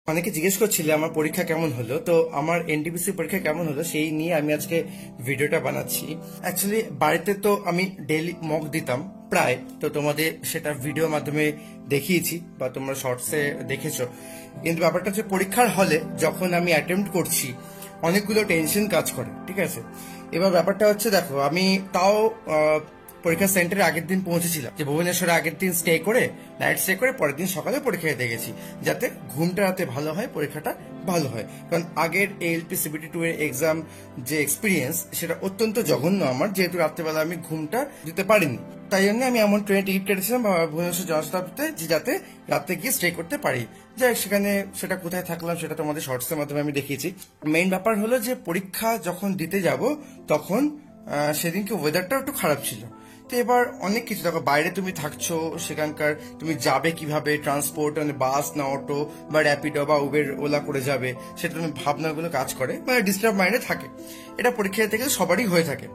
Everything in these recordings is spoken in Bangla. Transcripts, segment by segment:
অনেকে জিজ্ঞেস করছিলে আমার পরীক্ষা কেমন হলো, তো আমার এনটিপিসি পরীক্ষা কেমন হলো সেই নিয়ে আমি আজকে ভিডিওটা বানাচ্ছি। অ্যাকচুয়ালি বাড়িতে তো আমি ডেইলি মক দিতাম প্রায়, তো তোমাদের সেটা ভিডিওর মাধ্যমে দেখিয়েছি বা তোমরা শর্টসে দেখেছো। কিন্তু ব্যাপারটা হচ্ছে পরীক্ষার হলে যখন আমি অ্যাটেম্প্ট করছি অনেকগুলো টেনশন কাজ করে, ঠিক আছে। এবার ব্যাপারটা হচ্ছে দেখো, আমি তাও পরীক্ষা সেন্টারে আগের দিন পৌঁছেছিলাম, যে ভুবনেশ্বরে আগের দিন স্টে করে নাইট স্টে করে পরের দিন সকালে পরীক্ষা দিতে গেছি, যাতে ঘুমটা রাতে ভালো হয়, পরীক্ষাটা ভালো হয়। কারণ আগের এএলপি সিবিটি 2 এর এক্সাম যে এক্সপিরিয়েন্স সেটা অত্যন্ত জঘন্য আমার, যেহেতু রাত্রেবেলা আমি ঘুমটা দিতে পারিনি। তাই জন্য আমি এমন ট্রেনে টিকিট কেটেছিলাম ভুবনেশ্বর জনশতাব্দীতে, যে যাতে রাতে গিয়ে স্টে করতে পারি। যাই সেখানে সেটা কোথায় থাকলাম সেটা তোমাদের শর্টসের মাধ্যমে আমি দেখিয়েছি। মেইন ব্যাপার হলো যে পরীক্ষা যখন দিতে যাব তখন সেদিনকে ওয়েদারটাও একটু খারাপ ছিল। তো এবার অনেক কিছু দেখো, বাইরে তুমি থাকছো, সেখানকার তুমি যাবে কিভাবে, ট্রান্সপোর্ট মানে বাস না অটো বা র্যাপিডো বা উবের ওলা করে যাবে, সেটা তুমি ভাবনাগুলো কাজ করে, মানে ডিস্টার্ব মাইন্ডে থাকে। এটা পরীক্ষা থেকে সবারই হয়ে থাকে।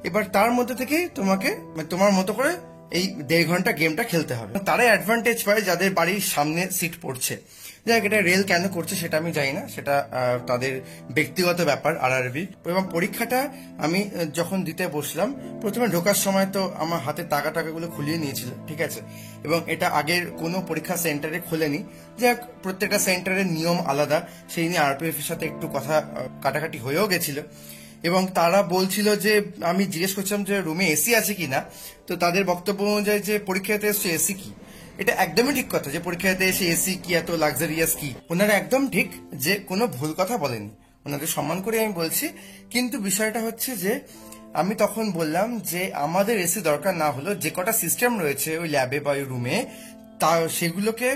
এবার তার মধ্যে থেকে তোমাকে তোমার মতো করে এই 1.5 ঘন্টা গেমটা খেলতে হবে। তারাই অ্যাডভান্টেজ পায় যাদের বাড়ির সামনে সিট পড়ছে। যাই এটা রেল কেন করছে সেটা আমি জানি না, সেটা তাদের ব্যক্তিগত ব্যাপার আরআরবি। এবং পরীক্ষাটা আমি যখন দিতে বসলাম, প্রথমে ঢোকার সময় তো আমার হাতে টাকাগুলো খুলিয়ে নিয়েছিল, ঠিক আছে। এবং এটা আগের কোনো পরীক্ষা সেন্টারে খোলেনি। যাই হোক, প্রত্যেকটা সেন্টারের নিয়ম আলাদা, সেই নিয়ে আরপিএফ এর সাথে একটু কথা কাটাকাটি হয়েও গেছিল। এবং তারা বলছিল যে, আমি জিজ্ঞেস করছিলাম যে রুমে এসি আছে কিনা, তো তাদের বক্তব্য অনুযায়ী যে পরীক্ষাতে এসছে এসি কি, এটা একদমই ঠিক কথা যে পরীক্ষাতে এসে এসি কি এত লাক্সারিয়াস কি, ওনারা একদম ঠিক, যে কোনো ভুল কথা বলেনি, ওনাদের সম্মান করে আমি বলছি। কিন্তু বিষয়টা হচ্ছে যে আমি তখন বললাম যে আমাদের এসি দরকার না হলো, যে কটা সিস্টেম রয়েছে ওই ল্যাবে বা ওই রুমে, তা সেগুলোকে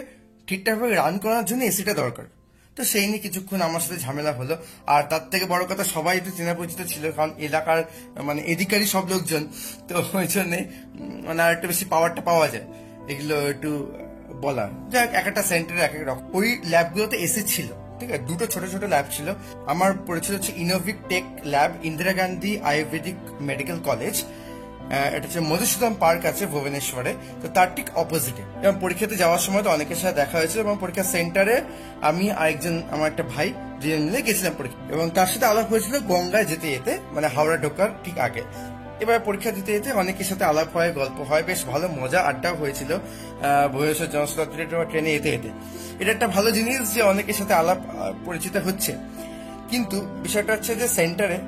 ঠিকঠাকভাবে রান করার জন্য এসিটা দরকার। তো সেই নিয়ে কিছুক্ষণ আমার সাথে ঝামেলা হলো। আর তার থেকে বড় কথা, সবাই একটু চেনা পরিচিত ছিল, কারণ এলাকার মানে এদিকারই সব লোকজন, তো ওই জন্যে মানে আর একটু বেশি পাওয়ারটা পাওয়া যায়, এগুলো একটু বলা। যাক, এক একটা সেন্টারে এক এক রকম। ওই ল্যাবগুলোতে এসি ছিল, ঠিক আছে, দুটো ছোট ছোট ল্যাব ছিল। আমার পরিচিত হচ্ছে Innovic tech lab, Indira Gandhi Ayurvedic medical college, এটা হচ্ছে মধুসূদন পার্ক আছে ভুবনেশ্বরে, তো তার ঠিক অপোজিটে। এবং পরীক্ষাতে যাওয়ার সময় তো অনেকের সাথে দেখা হয়েছে, এবং পরীক্ষা সেন্টারে আমি আরেকজন আমার একটা ভাই দুজন মিলে গেছিলাম পরীক্ষা, এবং তার সাথে আলাপ হয়েছিল গঙ্গায় যেতে যেতে, মানে হাওড়া ঢোকার ঠিক আগে। এবার পরীক্ষা দিতে যেতে অনেকের সাথে আলাপ হয়, গল্প হয়, বেশ ভালো মজা আড্ডাও হয়েছিল ভুবনেশ্বর জনশতাব্দী ট্রেনে যেতে যেতে। এটা একটা ভালো জিনিস যে অনেকের সাথে আলাপ পরিচিত হচ্ছে। কিন্তু বিষয়টা হচ্ছে যে সেন্টারে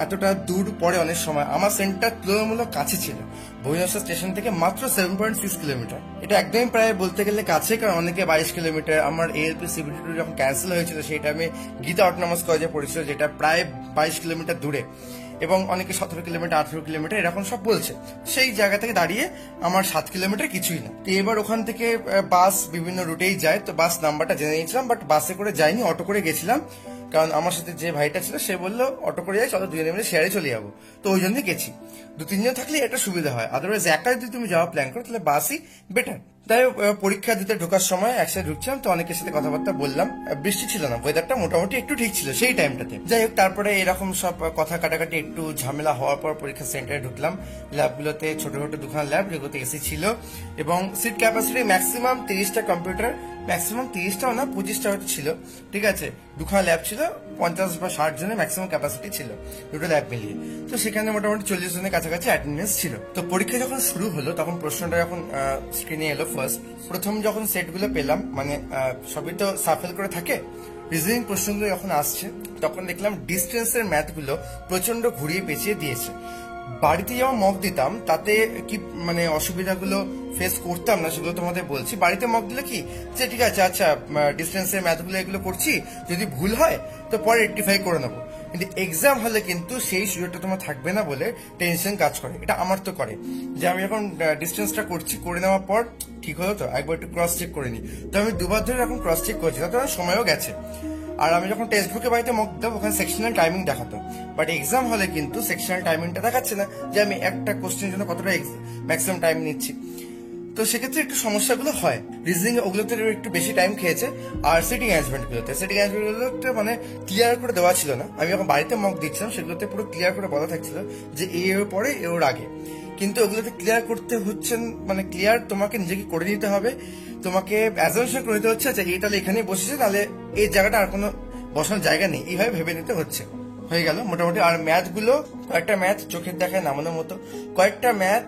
এতটা দূর পরে অনেক সময় আমার সেন্টার তুলনামূলক কাছে ছিল, ভুবনেশ্বর স্টেশন থেকে মাত্র 7.6 কিলোমিটার। এটা একদমই প্রায় বলতে গেলে কাছে, কারণ অনেকে 22 কিলোমিটার। আমার এএলপি সিবিটি 2 যখন ক্যান্সেল হয়েছিল সেই টাইমে গীতা অটোনমাস কলেজে পড়েছিল, যেটা প্রায় 22 কিলোমিটার দূরে, এবং অনেকে 17 কিলোমিটার 18 কিলোমিটার এরকম সব বলছে। সেই জায়গা থেকে দাঁড়িয়ে আমার 7 কিলোমিটার কিছুই না। তো এবার ওখান থেকে বাস বিভিন্ন রুটেই যায়, তো বাস নাম্বারটা জেনে নিয়েছিলাম, বাট বাসে করে যাইনি, অটো করে গেছিলাম। কারণ আমার সাথে যে ভাইটা ছিল সে বললো অটো করে যাই, চলো দুজনে মিলে শেয়ারে চলে যাবো। তো ওই জন্য গেছি। 2-3 জন থাকলে এটা সুবিধা হয়, আদারওয়াইজ একা যদি তুমি যাওয়া প্ল্যান করো তাহলে বাসই বেটার। তাই পরীক্ষা দিতে ঢোকার সময় একসাথে ঢুকছিলাম, তো অনেকের সাথে কথাবার্তা বললাম। বৃষ্টি ছিল না, ওয়েদারটা মোটামুটি একটু ঠিক ছিল সেই টাইমটাতে। যাই হোক, তারপরে এরকম সব কথা কাটাকাটি একটু ঝামেলা হওয়ার পর পরীক্ষা সেন্টারে ঢুকলাম। ল্যাবগুলোতে ছোট ছোট দুখানা ল্যাব, যেগুলোতে এসি ছিল, এবং সিট ক্যাপাসিটি ম্যাক্সিমাম 30টা কম্পিউটার, ম্যাক্সিমাম 30টাও না 25টা হয়তো ছিল, ঠিক আছে। দুখানা ল্যাব ছিল, 50 বা 60 জনের ম্যাক্সিমাম ক্যাপাসিটি ছিল দুটো ল্যাব মিলিয়ে। তো সেখানে মোটামুটি 40 জনের কাছাকাছি অ্যাটেন্ডেন্স ছিল। তো পরীক্ষা যখন শুরু হলো তখন প্রশ্নটা যখন স্ক্রিনে এলো, প্রথম যখন সেটগুলো পেলাম, মানে সবই তো সাফেল করে থাকে, রিজনিং প্রশ্নগুলো যখন আসছে তখন দেখলাম ডিস্টেন্সের ম্যাথগুলো প্রচন্ড ঘুরিয়ে পেঁচিয়ে দিয়েছে। বাড়িতে যেমন মক দিতাম তাতে কি মানে অসুবিধাগুলো ফেস করতাম না, সেগুলো তোমাদের বলছি। বাড়িতে মক দিলে কি যে ঠিক আছে, আচ্ছা ডিস্টেন্সের ম্যাথগুলো এগুলো করছি, যদি ভুল হয় তো পরে রেকটিফাই করে নেবো। কিন্তু এক্সাম হলে কিন্তু সেই সুযোগটা তোমার থাকবে না বলে টেনশন কাজ করে। এটা আমার তো করে, যে আমি যখন ডিস্টেন্সটা করছি, করে নেওয়ার পর ঠিক হলো তো একবার একটু ক্রস চেক করে নিই। তো আমি 2বার ধরে এখন ক্রস চেক করছি, তাতে আমার সময়ও গেছে। আর আমি যখন টেক্সট বুকে বাড়িতে মক দিতাম ওখানে সেকশনাল টাইমিং দেখাতো, বাট এক্সাম হলে কিন্তু সেকশনাল টাইমিংটা দেখাচ্ছে না, যে আমি একটা কোশ্চেনের জন্য কতটা ম্যাক্সিমাম টাইম নিচ্ছি। তো সেক্ষেত্রে একটু সমস্যাগুলো হয়। রিজনিং ওগুলোতে একটু বেশি টাইম খেয়েছে। আর সিটিং অ্যারেঞ্জমেন্টগুলোতে মানে ক্লিয়ার করে দেওয়া ছিল না। আমি যখন বাড়িতে মক দিচ্ছিলাম সেগুলোতে পুরো ক্লিয়ার করে বলা থাকছিল যে এ এর পরে এর আগে। কিন্তু ওগুলোতে ক্লিয়ার করতে হচ্ছে, মানে ক্লিয়ার তোমাকে নিজেকে করে নিতে হবে, তোমাকে অ্যাজাম্পশন করে নিতে হচ্ছে যে এই তাহলে এখানে বসেছে, তাহলে এই জায়গাটা আর কোনো বসানোর জায়গা নেই, এইভাবে ভেবে নিতে হচ্ছে। হয়ে গেল মোটামুটি। আর ম্যাথ গুলো কয়েকটা ম্যাথ চোখের দেখায় নামানোর মতো, কয়েকটা ম্যাথ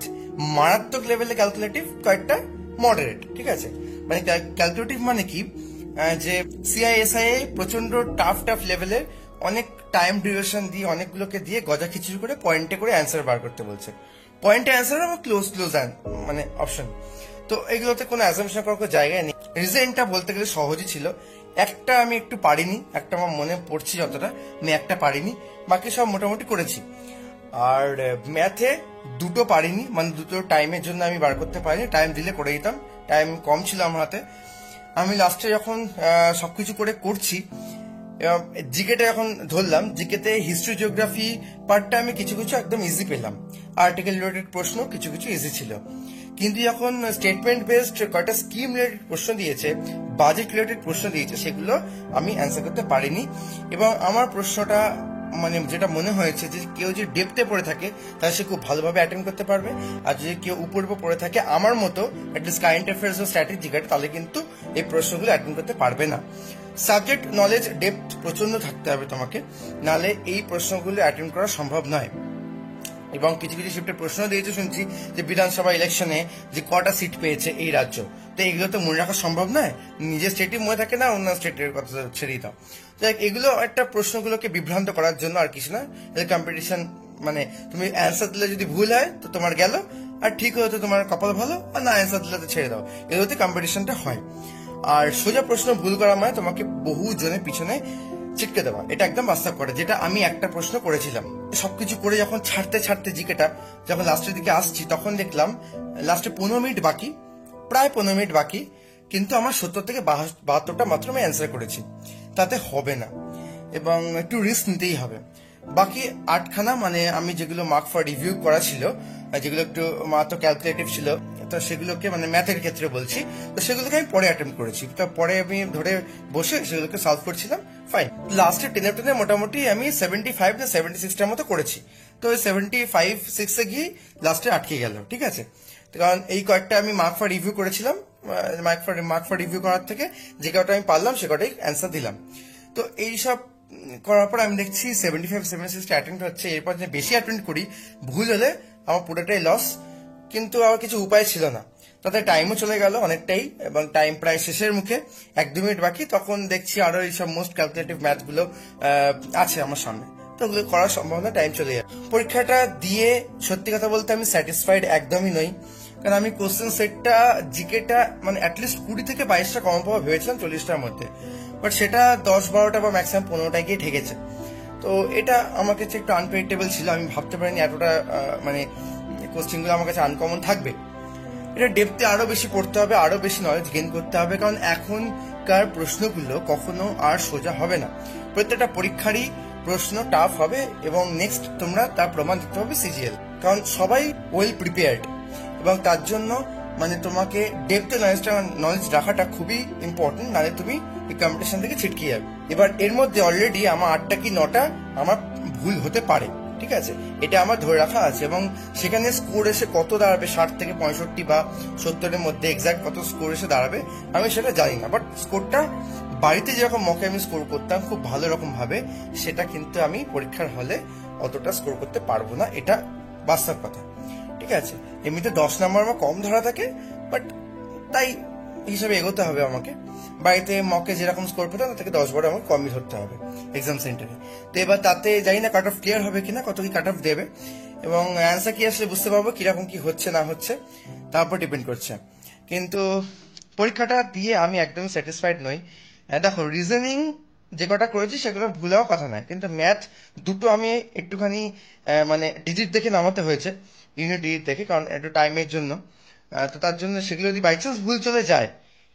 মারাত্মক লেভেলে ক্যালকুলেটিভ, কয়েকটা মডারেট। ঠিক আছে, মানে ক্যালকুলেটিভ মানে কি, যে সিআইএসআই প্রচন্ড টাফ লেভেলের অনেক টাইম ডিউরেশন দিয়ে অনেকগুলোকে দিয়ে গজা খিচুড়ি করে পয়েন্টে করে অ্যান্সার বার করতে বলছে। পয়েন্টে অ্যান্সার এবং ক্লোজ মানে অপশন। তো এগুলোতে কোনো অ্যাজাম্পশন করার কোনো জায়গায় নেই। রিজনটা বলতে গেলে সহজই ছিল, একটা আমি একটু পারিনি, একটা আমার মনে পড়ছি যতটা, আমি একটা পারিনি, বাকি সব মোটামুটি করেছি। আর ম্যাথে দুটো পারিনি, মানে দুটো টাইমের জন্য আমি বার করতে পারিনি, টাইম দিলে করে দিতাম, টাইম কম ছিল আমার হাতে। আমি লাস্টে যখন সবকিছু করে করছি, জিকেটা যখন ধরলাম, জিকেতে হিস্ট্রি জিওগ্রাফি পার্টটা আমি কিছু কিছু একদম ইজি পেলাম, আর্টিকেল রিলেটেড প্রশ্ন কিছু কিছু ইজি ছিল। কিন্তু যখন স্টেটমেন্ট বেসড কয়েকটা স্কিম রিলেটেড প্রশ্ন দিয়েছে, বাজেট রিলেটেড প্রশ্ন দিয়েছে, সেগুলো আমি অ্যান্সার করতে পারিনি। এবং আমার প্রশ্নটা মানে যেটা মনে হয়েছে যে কেউ যে ডেপথে পড়ে থাকে তাহলে সে খুব ভালোভাবে অ্যাটেন্ড করতে পারবে, আর যদি কেউ উপর উপর পড়ে থাকে আমার মতো অ্যাটলিস্ট কারেন্ট অ্যাফেয়ার্স ও স্ট্র্যাটেজি গাইড, তাহলে কিন্তু এই প্রশ্নগুলো অ্যাটেন্ড করতে পারবে না। সাবজেক্ট নলেজ ডেপথ প্রচন্ড থাকতে হবে তোমাকে, নাহলে এই প্রশ্নগুলো অ্যাটেন্ড করা সম্ভব নয়। এবং কিছু কিছু শিফটের প্রশ্ন দিয়েছে শুনছি যে বিধানসভা ইলেকশনে যে কটা সিট পেয়েছে এই রাজ্য, তো এগুলো তো মনে রাখা সম্ভব নয়, নিজের স্টেটই মনে থাকে না, অন্য স্টেটের কথা ছেড়ে দিতাম। এগুলো একটা প্রশ্নগুলোকে বিভ্রান্ত করার জন্য আর কিছু না, কম্পিটিশন, মানে তুমি অ্যান্সার দিলে যদি ভুল হয় তো তোমার গেল, আর ঠিক হয়তো তোমার কপাল ভালো, আর না অ্যান্সার দিলে তো ছেড়ে দাও, এগুলোতে কম্পিটিশনটা হয়। আর সোজা প্রশ্ন ভুল করা মানে তোমাকে বহু জনের পিছনে ছিটকে দেওয়া, এটা একদম বাস্তব করে, যেটা আমি একটা প্রশ্ন করেছিলাম। সবকিছু করে যখন ছাড়তে ছাড়তে জিকেটা যখন লাস্টের দিকে আসছি, তখন দেখলাম লাস্টে 15 মিনিট বাকি, প্রায় 15 মিনিট বাকি, কিন্তু আমার 70 থেকে 72টা মাত্র আমি অ্যান্সার করেছি, তাতে হবে না, এবং একটু রিস্ক নিতেই হবে। বাকি 8খানা মানে আমি যেগুলো মার্ক ফর রিভিউ করা ছিল, যেগুলো একটু মাত্র ক্যালকুলেটিভ ছিল, তো সেগুলোকে মানে ম্যাথের ক্ষেত্রে বলছি, তো সেগুলোকে আমি পরে অ্যাটেম্প করেছি, তো পরে আমি ধরে বসে সেগুলোকে সলভ করছিলাম, ফাইন। লাস্টে 10 মোটামুটি আমি 75 না 76টার মতো করেছি, তো ওই 75-6 গিয়ে লাস্টে আটকে গেল। ঠিক আছে, কারণ এই কয়েকটা আমি মার্ক ফর রিভিউ করেছিলাম, মার্ক ফর রিভিউ করার থেকে যে কটা আমি পারলাম সে কটাই অ্যান্সার দিলাম। তো এইসব করার পর আমি দেখছি 75-76টা অ্যাটেন্ড হচ্ছে, এরপর যে বেশি অ্যাটেন্ড করি ভুল হলে আমার পুরোটাই লস, কিন্তু আমার কিছু উপায় ছিল না, তাতে টাইমও চলে গেল অনেকটাই, এবং টাইম প্রায় শেষের মুখে, 1-2 মিনিট বাকি, তখন দেখছি আরো এইসব মোস্ট ক্যালকুলেটিভ ম্যাথ গুলো আছে আমার সামনে, তো ওগুলো করার সম্ভাবনা টাইম চলে যায়। পরীক্ষাটা দিয়ে সত্যি কথা বলতে আমি স্যাটিসফাইড একদমই নই, কারণ আমি কোশ্চেন সেটটা জিকেটা মানে অ্যাটলিস্ট 20 থেকে 22টা কম পাওয়া ভেবেছিলাম 40টার মধ্যে, বাট সেটা 10-12টা বা ম্যাক্সিমাম 15টা গিয়ে ঠেকেছে। তো এটা আমার কাছে একটু আনপ্রেডিক্টেবল ছিল, আমি ভাবতে পারিনি এতটা মানে কোশ্চেনগুলো আমার কাছে আনকমন থাকবে। এটা ডেপথে আরো বেশি পড়তে হবে, আরো বেশি নলেজ গেইন করতে হবে, কারণ এখনকার প্রশ্নগুলো কখনো আর সোজা হবে না, প্রত্যেকটা পরীক্ষারই প্রশ্ন টাফ হবে, এবং নেক্সট তোমরা তার প্রমাণ দিতে হবে সিজিএল, কারণ সবাই ওয়েল প্রিপেয়ার্ড, এবং তার জন্য মানে তোমাকে ডেপথে নলেজ রাখাটা খুবই ইম্পর্টেন্ট, নাহলে তুমি এই কম্পিটিশন থেকে ছিটকে যাবে। এবার এর মধ্যে অলরেডি আমার 8টা কি 9টা আমার ভুল হতে পারে, ঠিক আছে, এটা আমার ধরে রাখা আছে, এবং সেখানে স্কোর এসে কত দাঁড়াবে, 60 থেকে 65 বা 70-এর মধ্যে এক্সাক্ট কত স্কোর এসে দাঁড়াবে আমি সেটা জানি না, বাট স্কোরটা বাড়িতে যেরকম মকে আমি স্কোর করতাম খুব ভালো রকম ভাবে, সেটা কিন্তু আমি পরীক্ষার হলে অতটা স্কোর করতে পারবো না, এটা বাস্তব কথা। ঠিক আছে, এমনিতে 10 নম্বর আমার কম ধরা থাকে, বাট তাই হিসাবে এগোতে হবে আমাকে, বাড়িতে মকে যেরকম স্কোর পেতাম তার থেকে 10-12 আমাকে কমই ধরতে হবে এক্সাম সেন্টারে। তো এবার তাতে জানি না কাট অফ ক্লিয়ার হবে কিনা, কত কি কাট অফ দেবে, এবং অ্যান্সার কি আসলে বুঝতে পারবো কিরকম কি হচ্ছে না হচ্ছে, তারপর ডিপেন্ড করছে। কিন্তু পরীক্ষাটা দিয়ে আমি একদমই স্যাটিসফাইড নই। দেখো রিজনিং যে কটা করেছি সেগুলো ভুল হওয়ার কথা নয়, কিন্তু ম্যাথ দুটো আমি একটুখানি মানে ডিজিট দেখে নামাতে হয়েছে, ইউনিট ডিজিট দেখে, কারণ একটু টাইমের জন্য, তো তার জন্য সেগুলো যদি বাই চান্স ভুল চলে যায়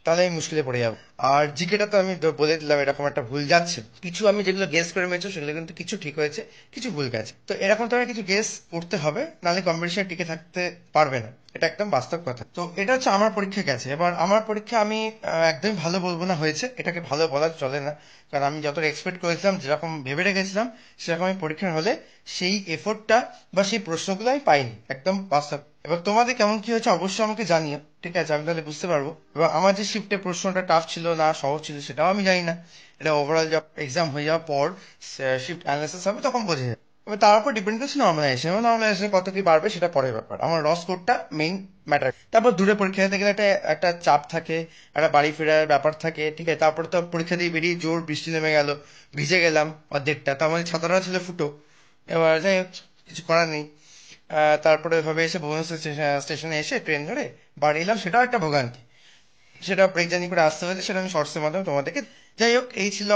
তাহলে আমি মুশকিলে পড়ে যাবো। আর জিকেটা তো আমি বলে দিলাম এরকম একটা ভুল যাচ্ছে, কিছু আমি যেগুলো গেস করে মেয়েছো সেগুলো কিন্তু কিছু ঠিক হয়েছে, কিছু ভুল গেছে, তো এরকম তোমার কিছু গেস করতে হবে, নাহলে কম্পিটিশন টিকে থাকতে পারবে না। এটা একদম বাস্তব কথা। তো এটা হচ্ছে আমার পরীক্ষা গেছে। এবার আমার পরীক্ষা আমি একদমই ভালো বলবো না হয়েছে, এটাকে ভালো বলা চলে না, কারণ আমি যতটা এক্সপেক্ট করেছিলাম, যেরকম ভেবে রেখেছিলাম, সেরকম আমি পরীক্ষার হলে সেই এফোর্টটা বা সেই প্রশ্নগুলো আমি পাইনি, একদম বাস্তব। এবার তোমাদের কেমন কি হয়েছে অবশ্যই আমাকে জানিও, ঠিক আছে? আমি তাহলে বুঝতে পারবো। এবার আমার যে শিফটে প্রশ্নটা টাফ ছিল না সহজ ছিল সেটাও আমি জানি না। এটা ওভারঅল যখন এক্সাম হয়ে যাওয়ার পর শিফট অ্যানালিসিস হবে তখন বোঝা যাবে। এবার তার উপর ডিপেন্ড করছে নর্মালাইজেশন, এবং নর্মালাইজেশন কত কি বাড়বে সেটা পরের ব্যাপার, আমার র স্কোরটা মেইন ম্যাটার। তারপর দূরে পরীক্ষা দিতে গেলে একটা একটা চাপ থাকে, একটা বাড়ি ফেরার ব্যাপার থাকে, ঠিক আছে? তারপর তো পরীক্ষা দিয়ে বেরিয়ে জোর বৃষ্টি নেমে গেল, ভিজে গেলাম অর্ধেকটা, তো আমাদের ছাতাটা ছিল ফুটো। এবার যাই হোক, কিছু করার নেই। তারপরে ওইভাবে এসে ভুবনেশ্বর স্টেশনে এসে ট্রেন ধরে বাড়ি এলাম, সেটাও একটা ভোগান্তি। সেটা ব্রেক জার্নি করে আসতে হয়েছে, সেটা আমি শর্টসের মাধ্যমে তোমাদেরকে। যাই হোক, এই ছিল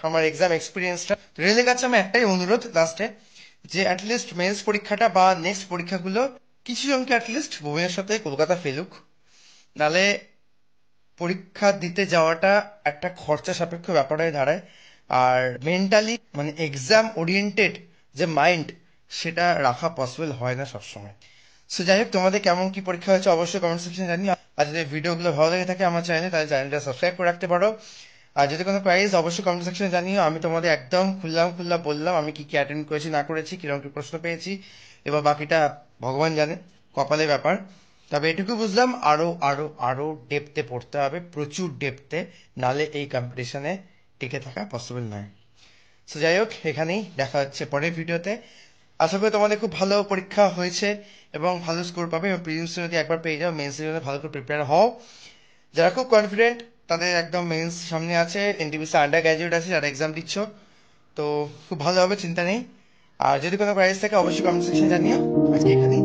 আমার এক্সাম এক্সপিরিয়েন্সটা। রেলের কাছে আমার একটাই অনুরোধ লাস্টে, যে অ্যাটলিস্ট মেন্স পরীক্ষাটা বা নেক্সট পরীক্ষাগুলো কিছু জনকে অ্যাটলিস্ট ভুবনেশ্বর থেকে কলকাতা ফেলুক, নালে পরীক্ষা দিতে যাওয়াটা একটা খরচা সাপেক্ষ ব্যাপার হয়ে দাঁড়ায়। আর মেন্টালি মানে এক্সাম ওরিয়েন্টেড যে মাইন্ড, সেটা রাখা পসিবল হয় না সবসময়। সো যাই হোক, তোমাদের কেমন কি পরীক্ষা হয়েছে অবশ্যই কমেন্ট সেকশনে জানিও। আর যদি ভিডিওগুলো ভালো লেগে থাকে আমার চ্যানেলে, তাহলে চ্যানেলটা সাবস্ক্রাইব করে রাখতে পারো। আর যদি কোনো প্রাইজ অবশ্যই কমেন্ট সেকশনে জানিও। আমি তোমাদের একদম খুল্লা বললাম আমি কি কি অ্যাটেন্ড করেছি না করেছি, কিরকম কি প্রশ্ন পেয়েছি, এবার বাকিটা ভগবান জানে, কপালের ব্যাপার। তবে এটুকু বুঝলাম, আরো আরো আরো ডেপথে পড়তে হবে, প্রচুর ডেপথে, নালে এই কম্পিটিশনে টিকে থাকা পসিবল নয়। সো যাই হোক, এখানেই দেখা হচ্ছে পরের ভিডিওতে। আশা করি তোমাদের খুব ভালো পরীক্ষা হয়েছে এবং ভালো স্কোর পাবে, এবং প্রিলিমস যদি একবার পেয়ে যাও, মেন্সের জন্য ভালো করে প্রিপেয়ার হও। যারা খুব কনফিডেন্ট তাদের একদম মেন্স সামনে আছে, এনটিপিসি আন্ডার গ্র্যাজুয়েট আছে যারা এক্সাম দিচ্ছ, তো খুব ভালো হবে, চিন্তা নেই। আর যদি কোনো প্রাইজ থাকে অবশ্যই কমেন্ট সেকশনে জানিও। আজকে এখানেই